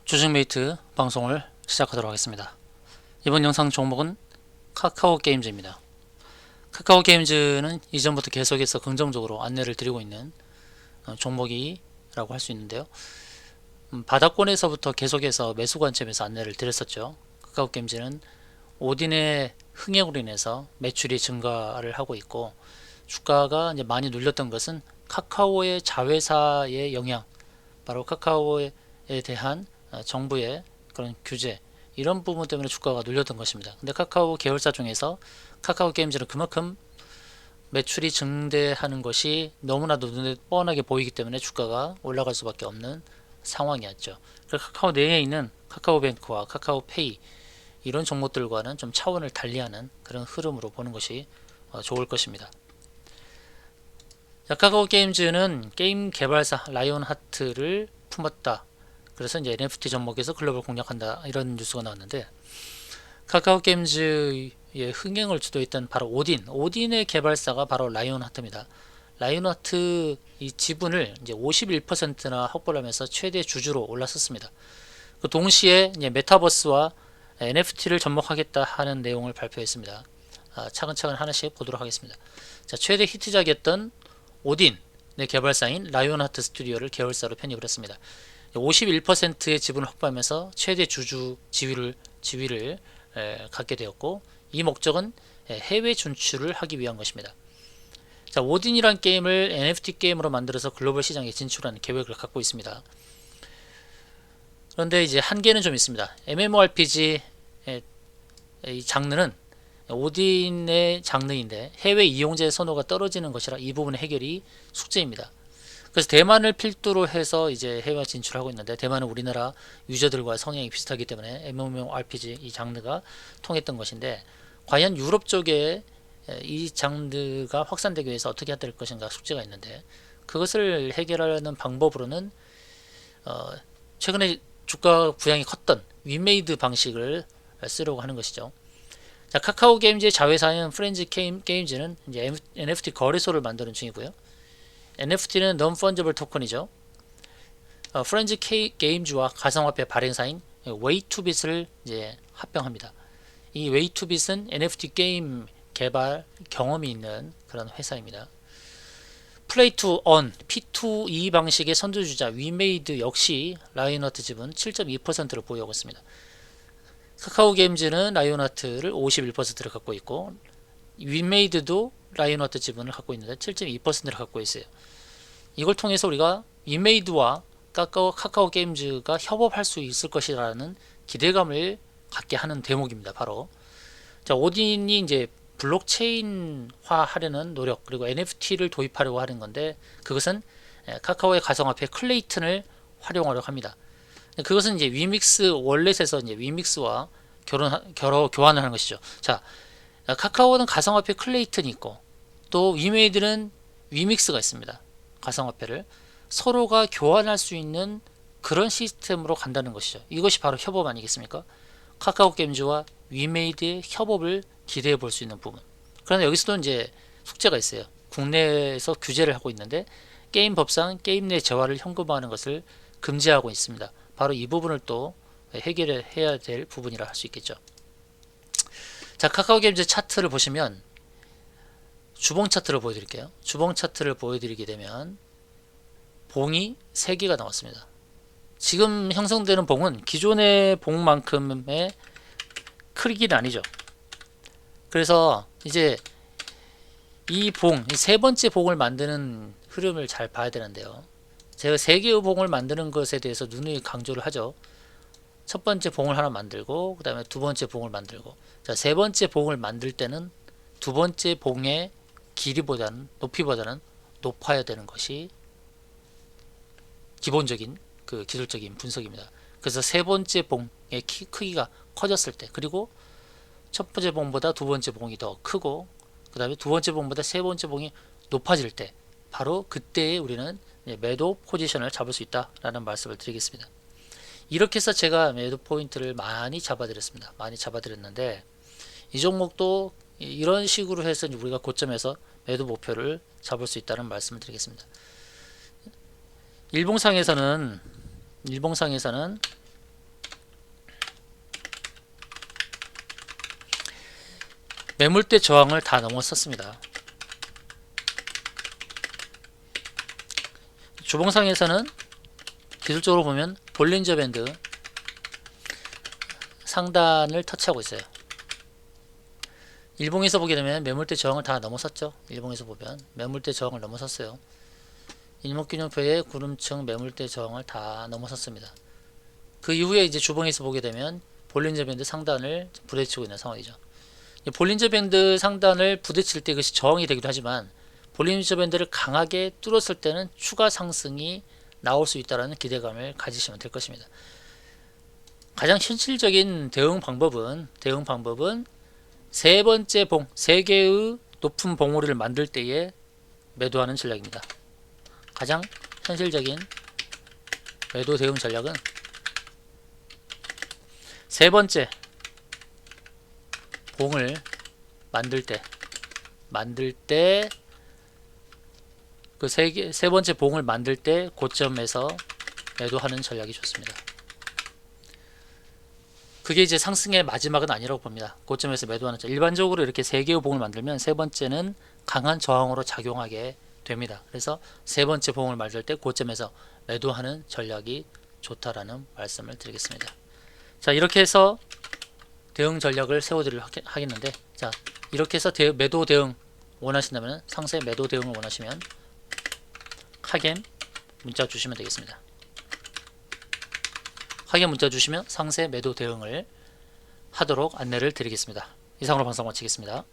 주식메이트 방송을 시작하도록 하겠습니다. 이번 영상 종목은 카카오게임즈입니다. 카카오게임즈는 이전부터 계속해서 긍정적으로 안내를 드리고 있는 종목이라고 할 수 있는데요. 바닥권에서부터 계속해서 매수 관점에서 안내를 드렸었죠. 카카오게임즈는 오딘의 흥행으로 인해서 매출이 증가를 하고 있고, 주가가 이제 많이 눌렸던 것은 카카오의 자회사의 영향, 바로 카카오에 대한 정부의 그런 규제, 이런 부분 때문에 주가가 눌렸던 것입니다. 근데 카카오 계열사 중에서 카카오 게임즈는 그만큼 매출이 증대하는 것이 너무나도 눈에 뻔하게 보이기 때문에 주가가 올라갈 수밖에 없는 상황이었죠. 카카오 내에 있는 카카오뱅크와 카카오페이, 이런 종목들과는 좀 차원을 달리하는 그런 흐름으로 보는 것이 좋을 것입니다. 카카오 게임즈는 게임 개발사 라이온하트를 품었다. 그래서 이제 NFT 접목에서 글로벌 공략한다, 이런 뉴스가 나왔는데, 카카오 게임즈의 흥행을 주도했던 바로 오딘의 개발사가 바로 라이온하트입니다. 라이온하트 이 지분을 이제 51%나 확보를 하면서 최대 주주로 올랐었습니다. 그 동시에 이제 메타버스와 NFT를 접목하겠다 하는 내용을 발표했습니다. 차근차근 하나씩 보도록 하겠습니다. 자, 최대 히트작이었던 오딘의 개발사인 라이온하트 스튜디오를 계열사로 편입을 했습니다. 51%의 지분을 확보하면서 최대 주주 지위를 갖게 되었고, 이 목적은 해외 진출을 하기 위한 것입니다. 자, 오딘이란 게임을 NFT 게임으로 만들어서 글로벌 시장에 진출하는 계획을 갖고 있습니다. 그런데 이제 한계는 좀 있습니다. MMORPG 이 장르는 오딘의 장르인데 해외 이용자의 선호가 떨어지는 것이라 이 부분의 해결이 숙제입니다. 그래서 대만을 필두로 해서 이제 해외 진출하고 있는데, 대만은 우리나라 유저들과 성향이 비슷하기 때문에 MMORPG 이 장르가 통했던 것인데, 과연 유럽 쪽에 이 장르가 확산되기 위해서 어떻게 해야 될 것인가 숙제가 있는데, 그것을 해결하는 방법으로는 최근에 주가 부양이 컸던 위메이드 방식을 쓰려고 하는 것이죠. 자, 카카오 게임즈의 자회사인 프렌즈 게임즈는 이제 NFT 거래소를 만드는 중이고요. NFT는 Non-Fungible 토큰이죠. 프렌즈 게임즈와 가상화폐 발행사인 웨이투빗을 이제 합병합니다. 이 웨이투빗은 NFT 게임 개발 경험이 있는 그런 회사입니다. 플레이 투 언 P2E 방식의 선두주자 위메이드 역시 라이온하트 지분 7.2%를 보유하고 있습니다. 카카오 게임즈는 라이온하트를 51%를 갖고 있고, 위메이드도 라이온하트 지분을 갖고 있는데 7.2%를 갖고 있어요. 이걸 통해서 우리가 위메이드와 카카오 게임즈가 협업할 수 있을 것이라는 기대감을 갖게 하는 대목입니다. 바로 자, 오딘이 이제 블록체인화 하려는 노력, 그리고 NFT를 도입하려고 하는 건데, 그것은 카카오의 가상화폐 클레이튼을 활용하려고 합니다. 그것은 이제 위믹스 월렛에서 이제 위믹스와 교환을 하는 것이죠. 자, 카카오는 가상화폐 클레이튼이 있고, 또 위메이드는 위믹스가 있습니다. 가상화폐를 서로가 교환할 수 있는 그런 시스템으로 간다는 것이죠. 이것이 바로 협업 아니겠습니까? 카카오 게임즈와 위메이드의 협업을 기대해 볼 수 있는 부분. 그런데 여기서도 이제 숙제가 있어요. 국내에서 규제를 하고 있는데, 게임 법상 게임 내 재화를 현금화하는 것을 금지하고 있습니다. 바로 이 부분을 또 해결해야 될 부분이라 할 수 있겠죠. 자, 카카오 게임즈 차트를 보시면 주봉 차트를 보여드릴게요. 주봉 차트를 보여드리게 되면 봉이 3개가 나왔습니다. 지금 형성되는 봉은 기존의 봉만큼의 크기는 아니죠. 그래서 이제 이 세 번째 봉을 만드는 흐름을 잘 봐야 되는데요. 제가 3개의 봉을 만드는 것에 대해서 누누이 강조를 하죠. 첫 번째 봉을 하나 만들고, 그 다음에 두 번째 봉을 만들고, 자, 세 번째 봉을 만들 때는 두 번째 봉의 높이보다는 높아야 되는 것이 기본적인 그 기술적인 분석입니다. 그래서 세 번째 봉의 크기가 커졌을 때, 그리고 첫 번째 봉보다 두 번째 봉이 더 크고, 그 다음에 두 번째 봉보다 세 번째 봉이 높아질 때, 바로 그때에 우리는 매도 포지션을 잡을 수 있다라는 말씀을 드리겠습니다. 이렇게 해서 제가 매도 포인트를 많이 잡아드렸는데, 이 종목도 이런 식으로 해서 우리가 고점에서 매도 목표를 잡을 수 있다는 말씀을 드리겠습니다. 일봉상에서는 매물대 저항을 다 넘어섰습니다. 주봉상에서는 기술적으로 보면 볼린저 밴드 상단을 터치하고 있어요. 일봉에서 보게 되면 매물대 저항을 다 넘어섰죠. 일봉에서 보면 매물대 저항을 넘어섰어요. 일목균형표의 구름층 매물대 저항을 다 넘어섰습니다. 그 이후에 이제 주봉에서 보게 되면 볼린저 밴드 상단을 부딪히고 있는 상황이죠. 볼린저 밴드 상단을 부딪힐 때 그것이 저항이 되기도 하지만 볼린저 밴드를 강하게 뚫었을 때는 추가 상승이 나올 수 있다는 기대감을 가지시면 될 것입니다. 가장 현실적인 대응 방법은 세 번째 봉, 세 개의 높은 봉우리를 만들 때에 매도하는 전략입니다. 가장 현실적인 매도 대응 전략은 세 번째 봉을 만들 때 그 세 번째 봉을 만들 때 고점에서 매도하는 전략이 좋습니다. 그게 이제 상승의 마지막은 아니라고 봅니다. 고점에서 매도하는 전략. 일반적으로 이렇게 세 개의 봉을 만들면 세 번째는 강한 저항으로 작용하게 됩니다. 그래서 세 번째 봉을 만들 때 고점에서 매도하는 전략이 좋다라는 말씀을 드리겠습니다. 자, 이렇게 해서 대응 전략을 세워드리도록 하겠는데, 자, 이렇게 해서 매도 대응 원하신다면, 상세 매도 대응을 원하시면 카겜 문자 주시면 되겠습니다. 카겜 문자 주시면 상세 매도 대응을 하도록 안내를 드리겠습니다. 이상으로 방송 마치겠습니다.